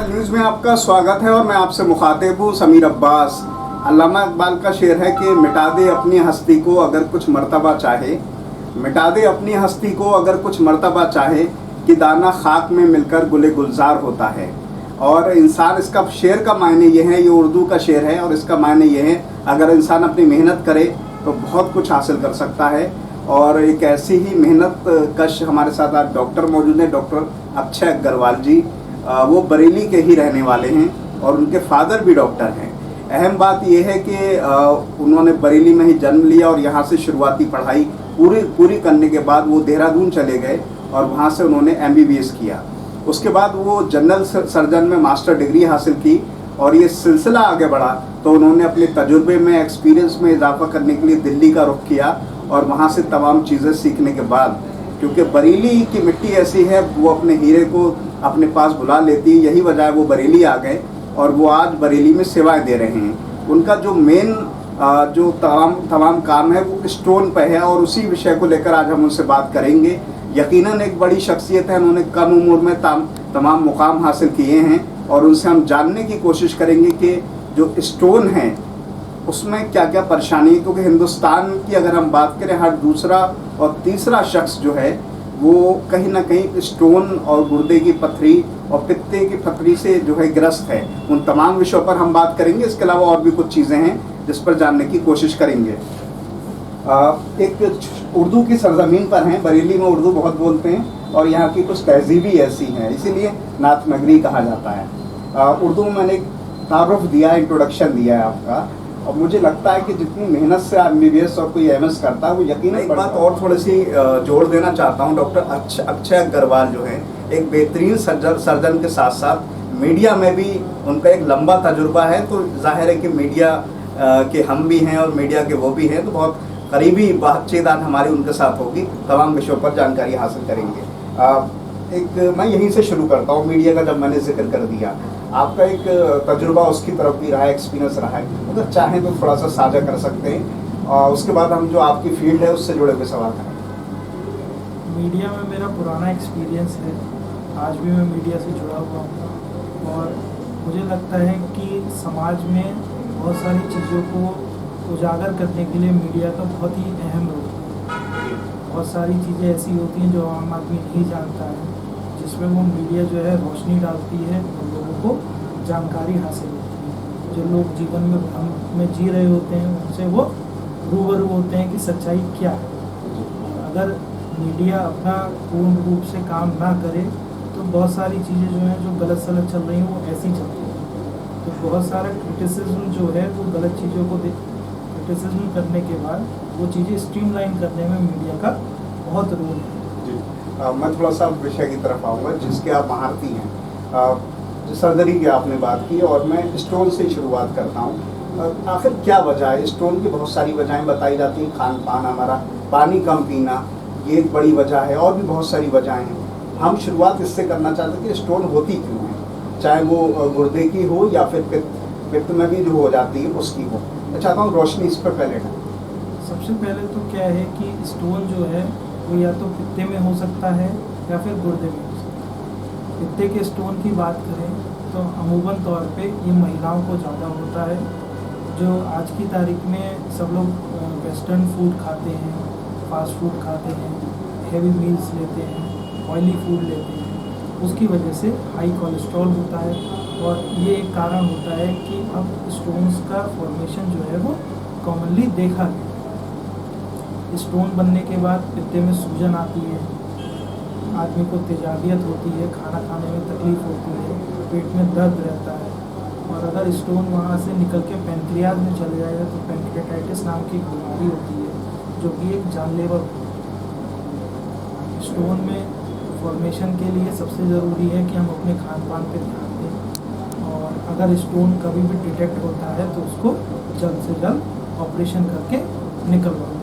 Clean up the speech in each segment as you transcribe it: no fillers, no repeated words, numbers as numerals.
Iqbal news में आपका स्वागत है और मैं आपसे मुखातिब हूँ समीर अब्बास। अल्लामा इकबाल का शेर है कि मिटा दे अपनी हस्ती को अगर कुछ मर्तबा चाहे, मिटा दे अपनी हस्ती को अगर कुछ मर्तबा चाहे, कि दाना खाक में मिलकर गुले गुलजार होता है। और इंसान, इसका शेर का मायने ये है, ये उर्दू का शेर है और इसका मायने ये है अगर इंसान अपनी मेहनत करे तो बहुत कुछ हासिल कर सकता है। और एक ऐसी ही मेहनत कश हमारे साथ आज डॉक्टर मौजूद हैं, डॉक्टर अक्षय अग्रवाल जी। वो बरेली के ही रहने वाले हैं और उनके फादर भी डॉक्टर हैं। अहम बात यह है कि उन्होंने बरेली में ही जन्म लिया और यहाँ से शुरुआती पढ़ाई पूरी करने के बाद वो देहरादून चले गए और वहाँ से उन्होंने MBBS किया। उसके बाद वो जनरल सर्जन में मास्टर डिग्री हासिल की और ये सिलसिला आगे बढ़ा तो उन्होंने अपने तजुर्बे में, एक्सपीरियंस में इजाफा करने के लिए दिल्ली का रुख किया और वहाँ से तमाम चीज़ें सीखने के बाद, क्योंकि बरेली की मिट्टी ऐसी है वो अपने हीरे को अपने पास बुला लेती है, यही वजह है वो बरेली आ गए और वो आज बरेली में सेवाएं दे रहे हैं। उनका जो मेन जो तमाम काम है वो स्टोन पे है और उसी विषय को लेकर आज हम उनसे बात करेंगे। यकीनन एक बड़ी शख्सियत है, उन्होंने कम उम्र में तमाम मुकाम हासिल किए हैं और उनसे हम जानने की कोशिश करेंगे कि जो स्टोन है उसमें क्या क्या परेशानी है, क्योंकि हिंदुस्तान की अगर हम बात करें हर दूसरा और तीसरा शख्स जो है वो कहीं ना कहीं स्टोन और गुर्दे की पथरी और पित्ते की पथरी से जो है ग्रस्त है। उन तमाम विषयों पर हम बात करेंगे। इसके अलावा और भी कुछ चीज़ें हैं जिस पर जानने की कोशिश करेंगे। एक उर्दू की सरजमीन पर हैं, बरेली में उर्दू बहुत बोलते हैं और यहाँ की कुछ तहजीबी ऐसी हैं, इसीलिए नात नगरी कहा जाता है। उर्दू में मैंने एक तारुफ दिया, इंट्रोडक्शन दिया है आपका, और मुझे लगता है कि जितनी मेहनत से MBBS और कोई MS करता है वो यकीन। एक बात और थोड़ी सी जोड़ देना चाहता हूँ, डॉक्टर अक्षय अग्रवाल जो है एक बेहतरीन सर्जन के साथ साथ मीडिया में भी उनका एक लंबा तजुर्बा है। तो जाहिर है कि मीडिया के हम भी हैं और मीडिया के वो भी हैं, तो बहुत करीबी बातचीत आज हमारी उनके साथ होगी, तमाम विषयों पर जानकारी हासिल करेंगे। मैं यहीं से शुरू करता हूँ। मीडिया का जब मैंने जिक्र कर दिया, आपका एक तजुर्बा उसकी तरफ भी रहा है, एक्सपीरियंस रहा है, अगर चाहें तो थोड़ा सा साझा कर सकते हैं और उसके बाद हम जो आपकी फील्ड है उससे जुड़े हुए सवाल करें। मीडिया में मेरा पुराना एक्सपीरियंस है, आज भी मैं मीडिया से जुड़ा हुआ हूँ और मुझे लगता है कि समाज में बहुत सारी चीज़ों को उजागर करने के लिए मीडिया का बहुत ही अहम रोल है। बहुत सारी चीज़ें ऐसी होती हैं जो आम आदमी नहीं जानता है, जिसमें वो मीडिया जो है रोशनी डालती है और लोगों को जानकारी हासिल होती है। जो लोग जीवन में जी रहे होते हैं उनसे वो रूबरू होते हैं कि सच्चाई क्या है। अगर मीडिया अपना पूर्ण रूप से काम ना करे तो बहुत सारी चीज़ें जो हैं जो गलत सलत चल रही हैं वो ऐसी चलती हैं। तो बहुत सारा क्रिटिसिज्म जो है वो गलत चीज़ों को क्रिटिसिज्म करने के बाद वो चीज़ें स्ट्रीमलाइन करने में मीडिया का बहुत रोल है। मैं थोड़ा सा विषय की तरफ आऊँगा जिसके आप महारती हैं। सर्जरी की आपने बात की और मैं स्टोन से ही शुरुआत करता हूँ। आखिर क्या वजह है? स्टोन की बहुत सारी वजहें बताई जाती हैं, खान पान, हमारा पानी कम पीना, ये एक बड़ी वजह है और भी बहुत सारी वजहें हैं। हम शुरुआत इससे करना चाहते हैं कि स्टोन होती क्यों है, चाहे वो गुर्दे की हो या फिर पित्त में भी जो हो जाती है उसकी हो। मैं चाहता हूँ रोशनी इस पर पहले है। सबसे पहले तो क्या है कि स्टोन जो है वो या तो पित्ते में हो सकता है या फिर गुर्दे में हो सकता है। पित्ते के स्टोन की बात करें तो अमूमन तौर पे ये महिलाओं को ज़्यादा होता है, जो आज की तारीख में सब लोग वेस्टर्न फूड खाते हैं, फास्ट फूड खाते हैं, हेवी मील्स लेते हैं, ऑयली फूड लेते हैं, उसकी वजह से हाई कोलेस्ट्रॉल होता है और ये एक कारण होता है कि अब स्टोन्स का फॉर्मेशन जो है वो कॉमनली देखा गया। स्टोन बनने के बाद पित्ते में सूजन आती है, आदमी को तेजाबियत होती है, खाना खाने में तकलीफ होती है, पेट में दर्द रहता है और अगर स्टोन वहाँ से निकल के पैंक्रियाज में चले जाएगा तो पैंक्रियाटाइटिस नाम की बीमारी होती है जो कि एक जानलेवा। स्टोन में फॉर्मेशन के लिए सबसे ज़रूरी है कि हम अपने खान पान पर ध्यान दें और अगर स्टोन कभी भी डिटेक्ट होता है तो उसको जल्द से जल्द ऑपरेशन करके निकलवाएं।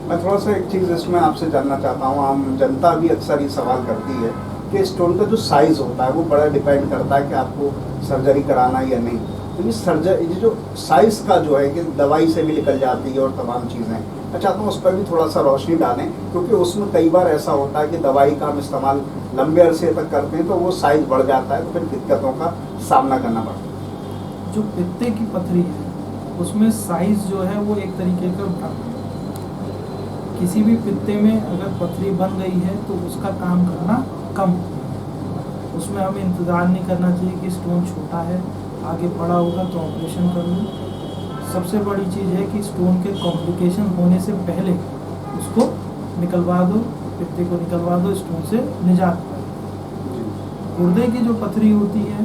मैं थोड़ा सा एक चीज़ इसमें आपसे जानना चाहता हूँ। आम जनता भी अक्सर ये सवाल करती है कि स्टोन का जो साइज़ होता है वो बड़ा डिपेंड करता है कि आपको सर्जरी कराना या नहीं। तो ये जो साइज़ का जो है कि दवाई से भी निकल जाती है और तमाम चीज़ें, मैं चाहता हूँ उस पर भी थोड़ा सा रोशनी डालें, क्योंकि उसमें कई बार ऐसा होता है कि दवाई का हम इस्तेमाल लंबे अरसे तक करते हैं तो वो साइज बढ़ जाता है, तो फिर दिक्कतों का सामना करना पड़ता है। जो पित्ते की पथरी है उसमें साइज जो है वो एक तरीके का भ्रम है। किसी भी पित्ते में अगर पथरी बन गई है तो उसका काम करना कम होगा। उसमें हमें इंतज़ार नहीं करना चाहिए कि स्टोन छोटा है, आगे बड़ा होगा तो ऑपरेशन कर लूँ। सबसे बड़ी चीज़ है कि स्टोन के कॉम्प्लिकेशन होने से पहले उसको निकलवा दो, पित्ते को निकलवा दो, स्टोन से निजात पाए। गुर्दे की जो पथरी होती है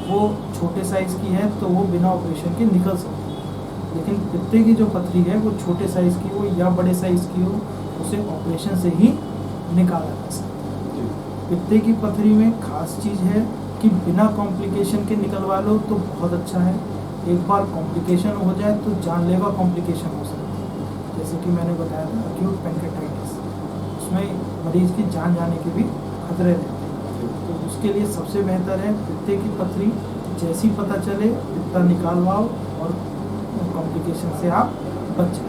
वो छोटे साइज़ की है तो वो बिना ऑपरेशन के निकल सकती है, लेकिन पित्ते की जो पथरी है वो छोटे साइज़ की हो या बड़े साइज़ की हो, उसे ऑपरेशन से ही निकाला जा सकता है। पित्ते की पथरी में खास चीज़ है कि बिना कॉम्प्लिकेशन के निकलवा लो तो बहुत अच्छा है। एक बार कॉम्प्लिकेशन हो जाए तो जानलेवा कॉम्प्लिकेशन हो सकती है, जैसे कि मैंने बताया था अक्यूट पैंक्रेटाइटिस, उसमें मरीज की जान जाने के भी खतरे रहते हैं। तो उसके लिए सबसे बेहतर है पित्ते की पथरी जैसी पता चले पित्ता निकालवाओ और कॉम्प्लिकेशन से आप बच जाए।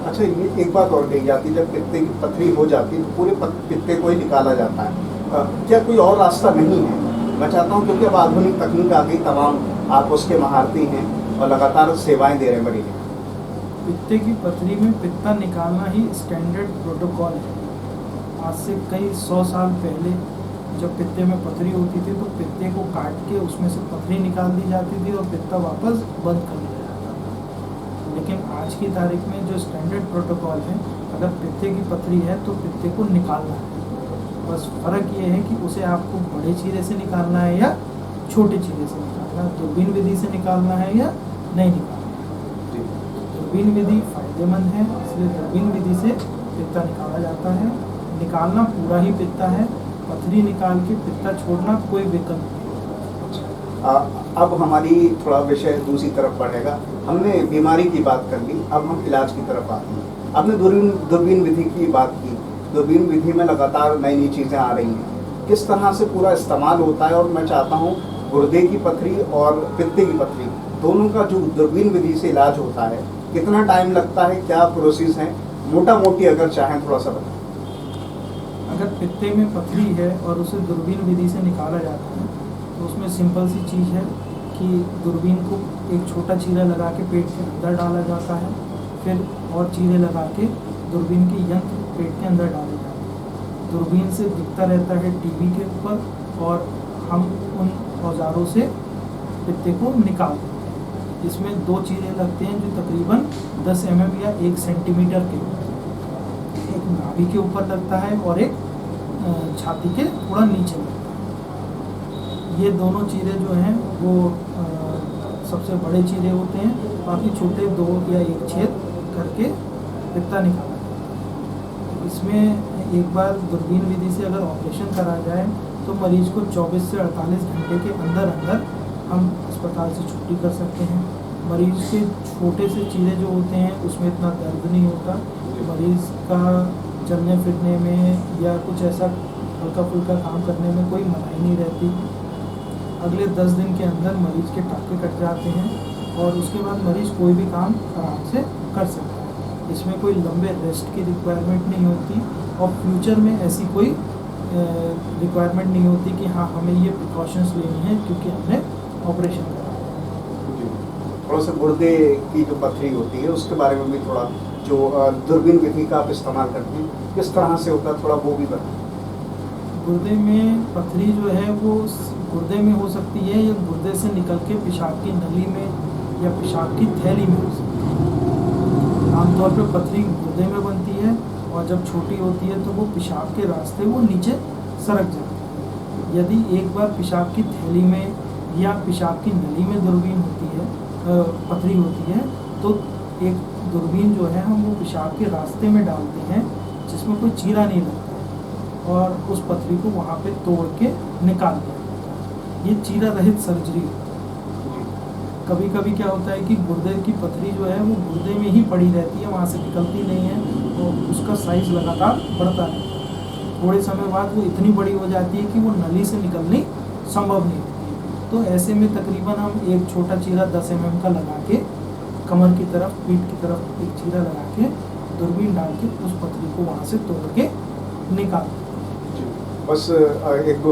अच्छा, ये एक बात और कही जाती है, जब पित्ते की पथरी हो जाती है तो पूरे पित्ते को ही निकाला जाता है, क्या कोई और रास्ता नहीं है? मैं चाहता हूँ, क्योंकि अब आधुनिक तकनीक आ गई, तमाम आप उसके महारती हैं और लगातार सेवाएं दे रहे हैं मरीज। पित्ते की पथरी में पित्ता निकालना ही स्टैंडर्ड प्रोटोकॉल है। आज से कई 100 साल पहले जब पित्ते में पथरी होती थी तो पित्ते को काट के उसमें से पथरी निकाल दी जाती थी और पित्ता वापस बंद कर दिया जाता था। लेकिन आज की तारीख में जो स्टैंडर्ड प्रोटोकॉल है, अगर पित्ते की पथरी है तो पित्ते को निकालना है। बस फ़र्क ये है कि उसे आपको बड़े चीरे से निकालना है या छोटे चीरे से निकालना है, दूरबीन विधि से निकालना है या नहीं निकालना है। दूरबीन विधि फायदेमंद है, इसलिए दूरबीन विधि से पित्ता निकाला जाता है। निकालना पूरा ही पित्ता है, पथरी निकाल के पित्ता छोड़ना कोई विकल्प नहीं। अब हमारी थोड़ा विषय दूसरी तरफ बढ़ेगा। हमने बीमारी की बात कर ली, अब हम इलाज की तरफ आते हैं। आपने दूरबीन विधि की बात की। दूरबीन विधि में लगातार नई नई चीज़ें आ रही हैं, किस तरह से पूरा इस्तेमाल होता है? और मैं चाहता हूँ गुर्दे की पथरी और पित्ते की पथरी दोनों का जो दूरबीन विधि से इलाज होता है, कितना टाइम लगता है, क्या प्रोसेस है, मोटा मोटी अगर चाहें थोड़ा सा बताएं। अगर पित्ते में पथरी है और उसे दूरबीन विधि से निकाला जाता है तो उसमें सिंपल सी चीज़ है कि दूरबीन को एक छोटा चीरा लगा के पेट के अंदर डाला जाता है, फिर और चीरे लगा के दूरबीन के यंत्र पेट के अंदर डाले जाते हैं। दूरबीन से दिखता रहता है टीवी के ऊपर और हम उन औजारों से पित्ते को निकाल देते हैं। इसमें 2 चीरे लगते हैं जो तकरीबन 10 mm या 1 सेंटीमीटर के, एक नाभि के ऊपर लगता है और एक छाती के थोड़ा नीचे लगता है। ये दोनों चीरे जो हैं वो सबसे बड़े चीरे होते हैं, बाकी छोटे 2 या 1 छेद करके पित्ता निकाला जाता है। इसमें एक बार दूरबीन विधि से अगर ऑपरेशन करा जाए तो मरीज को 24 से 48 घंटे के अंदर अंदर हम अस्पताल से छुट्टी कर सकते हैं। मरीज के छोटे से चीरे जो होते हैं उसमें इतना दर्द नहीं होता, मरीज का चलने फिरने में या कुछ ऐसा हल्का फुल्का काम करने में कोई मनाही नहीं रहती। अगले 10 दिन के अंदर मरीज के टाँके कट जाते हैं और उसके बाद मरीज कोई भी काम आराम से कर सकता है। इसमें कोई लंबे रेस्ट की रिक्वायरमेंट नहीं होती और फ्यूचर में ऐसी कोई रिक्वायरमेंट नहीं होती कि हाँ हमें ये प्रिकॉशंस लेनी है क्योंकि हमने ऑपरेशन करा है। थोड़ा सा गुर्दे की जो पथरी होती है उसके बारे में भी थोड़ा, जो दूरबीन विधि का आप इस्तेमाल करते हैं किस तरह से होता है, थोड़ा वो भी बताएं। गुर्दे में पथरी जो है वो गुर्दे में हो सकती है या गुर्दे से निकल के पेशाब की नली में या पेशाब की थैली में हो सकती है। आमतौर पर पथरी गुर्दे में बनती है और जब छोटी होती है तो वो पेशाब के रास्ते वो नीचे सरक जाती है। यदि एक बार पेशाब की थैली में या पेशाब की नली में दूरबीन होती है, पथरी होती है, तो एक दूरबीन जो है हम वो पेशाब के रास्ते में डालते हैं जिसमें कोई चीरा नहीं लगता है और उस पथरी को वहाँ पे तोड़ के निकाल दिया जाता है। ये चीरा रहित सर्जरी होती है। कभी कभी क्या होता है कि गुर्दे की पथरी जो है वो गुर्दे में ही पड़ी रहती है, वहाँ से निकलती नहीं है, तो उसका साइज़ लगातार बढ़ता है। थोड़े समय बाद वो इतनी बड़ी हो जाती है कि वो नली से निकलनी संभव नहीं होती। तो ऐसे में तकरीबन हम एक छोटा चीरा 10 mm का लगा के कमर की तरफ, पीठ की तरफ एक चीरा लगा के दूरबीन डाल के उस पथरी को वहाँ से तोड़ के निकाल। बस एक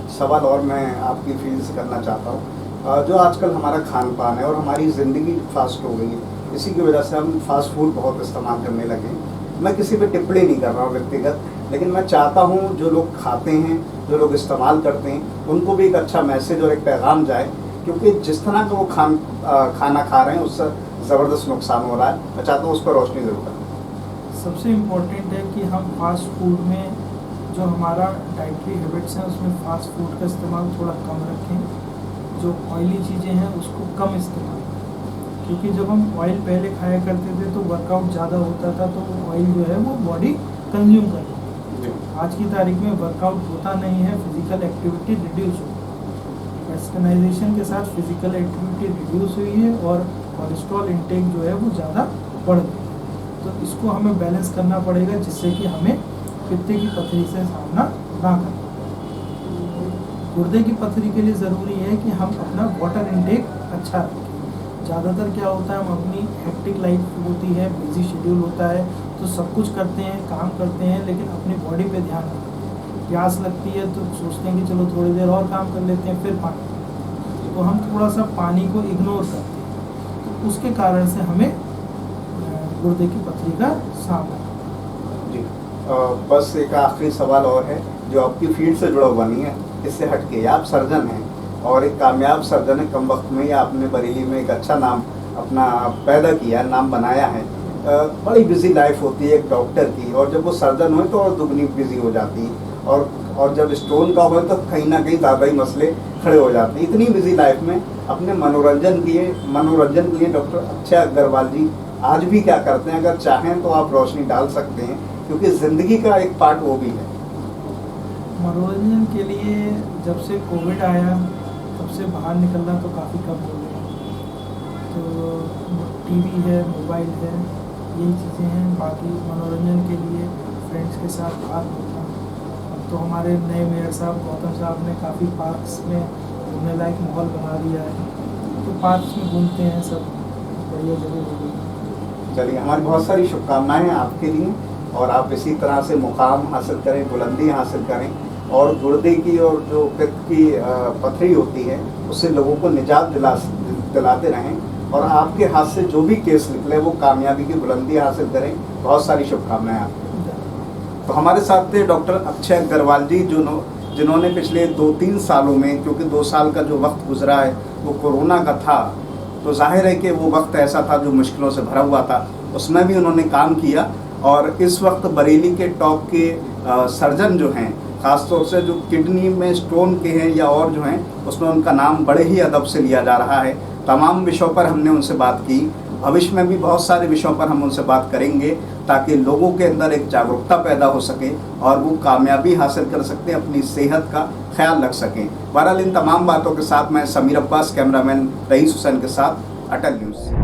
सवाल और मैं आपकी फील्ड से करना चाहता हूँ। जो आजकल हमारा खान पान है और हमारी ज़िंदगी फास्ट हो गई है, इसी की वजह से हम फास्ट फूड बहुत इस्तेमाल करने लगे हैं। मैं किसी पे टिप्पणी नहीं कर रहा हूँ व्यक्तिगत, लेकिन मैं चाहता हूँ जो लोग खाते हैं, जो लोग इस्तेमाल करते हैं, उनको भी एक अच्छा मैसेज और एक पैगाम जाए, क्योंकि जिस तरह का वो खाना खा रहे हैं उससे ज़बरदस्त नुकसान हो रहा है। मैं चाहता हूँ उस पर रोशनी ज़रूर करें। सबसे इम्पोर्टेंट है कि हम फास्ट फूड में जो हमारा डाइटरी हैबिट्स हैं उसमें फास्ट फूड का इस्तेमाल थोड़ा कम रखें। जो ऑयली चीज़ें हैं उसको कम इस्तेमाल करें, क्योंकि जब हम ऑयल पहले खाया करते थे तो वर्कआउट ज़्यादा होता था, तो ऑयल जो है वो बॉडी कंज्यूम करती है। आज की तारीख में वर्कआउट होता नहीं है, फिजिकल एक्टिविटी रिड्यूस हो, वेस्टर्नाइजेशन के साथ फिजिकल एक्टिविटी रिड्यूस हुई है और कोलेस्ट्रॉल इंटेक जो है वो ज़्यादा बढ़ गई है। तो इसको हमें बैलेंस करना पड़ेगा, जिससे कि हमें पित्ते की पथरी से सामना ना करना। गुर्दे की पथरी के लिए ज़रूरी है कि हम अपना वाटर इंटेक अच्छा रखें। ज़्यादातर क्या होता है, हम अपनी हेक्टिक लाइफ होती है, बिजी शेड्यूल होता है, तो सब कुछ करते हैं, काम करते हैं, लेकिन अपनी बॉडी पे ध्यान नहीं देते। प्यास लगती है तो सोचते हैं कि चलो थोड़ी देर और काम कर लेते हैं, फिर पानी, तो हम थोड़ा सा पानी को इग्नोर करते हैं, तो उसके कारण से हमें गुर्दे की पथरी का सामना। जी, बस एक आखिरी सवाल और है जो आपकी फील्ड से जुड़ा हुआ नहीं है, इससे हटके। आप सर्जन हैं और एक कामयाब सर्जन है। कम वक्त में ही आपने बरेली में एक अच्छा नाम अपना पैदा किया, नाम बनाया है। बड़ी बिजी लाइफ होती है एक डॉक्टर की, और जब वो सर्जन हो तो और दुगनी बिजी हो जाती है, और जब स्टोन का हो तो कहीं ना कहीं ज़्यादा ही मसले खड़े हो जाते हैं। इतनी बिजी लाइफ में अपने मनोरंजन के लिए डॉक्टर अक्षय अग्रवाल जी आज भी क्या करते हैं? अगर चाहें तो आप रोशनी डाल सकते हैं, क्योंकि ज़िंदगी का एक पार्ट वो भी है। मनोरंजन के लिए जब से कोविड आया तब से बाहर निकलना तो काफ़ी कम हो गया। तो टीवी है, मोबाइल है, यही चीज़ें हैं। बाकी मनोरंजन के लिए फ्रेंड्स के साथ बाहर होना। अब तो हमारे नए मेयर साहब गौतम साहब ने काफ़ी पार्क्स में घूमने लायक माहौल बना दिया है, तो पार्क्स में घूमते हैं, सब बढ़िया जगह हो गई। चलिए, हमारी बहुत सारी शुभकामनाएं हैं आपके लिए, और आप इसी तरह से मुकाम हासिल करें, बुलंदी हासिल करें, और गुर्दे की और जो पित्त की पथरी होती है उससे लोगों को निजात दिलाते रहें, और आपके हाथ से जो भी केस निकले वो कामयाबी की बुलंदी हासिल करें। बहुत सारी शुभकामनाएं आपको। तो हमारे साथ थे डॉक्टर अक्षय अग्रवाल जी, जिन्होंने पिछले 2-3 सालों में, क्योंकि 2 साल का जो वक्त गुजरा है वो कोरोना का था, तो जाहिर है कि वो वक्त ऐसा था जो मुश्किलों से भरा हुआ था, उसमें भी उन्होंने काम किया। और इस वक्त बरेली के टॉप के सर्जन जो हैं, ख़ासतौर से जो किडनी में स्टोन के हैं या और जो हैं, उसमें उनका नाम बड़े ही अदब से लिया जा रहा है। तमाम विषयों पर हमने उनसे बात की, भविष्य में भी बहुत सारे विषयों पर हम उनसे बात करेंगे, ताकि लोगों के अंदर एक जागरूकता पैदा हो सके और वो कामयाबी हासिल कर सकते हैं, अपनी सेहत का ख्याल रख सकें। बहरहाल इन तमाम बातों के साथ मैं समीर अब्बास, कैमरामैन रईस हुसैन के साथ, अटल न्यूज़।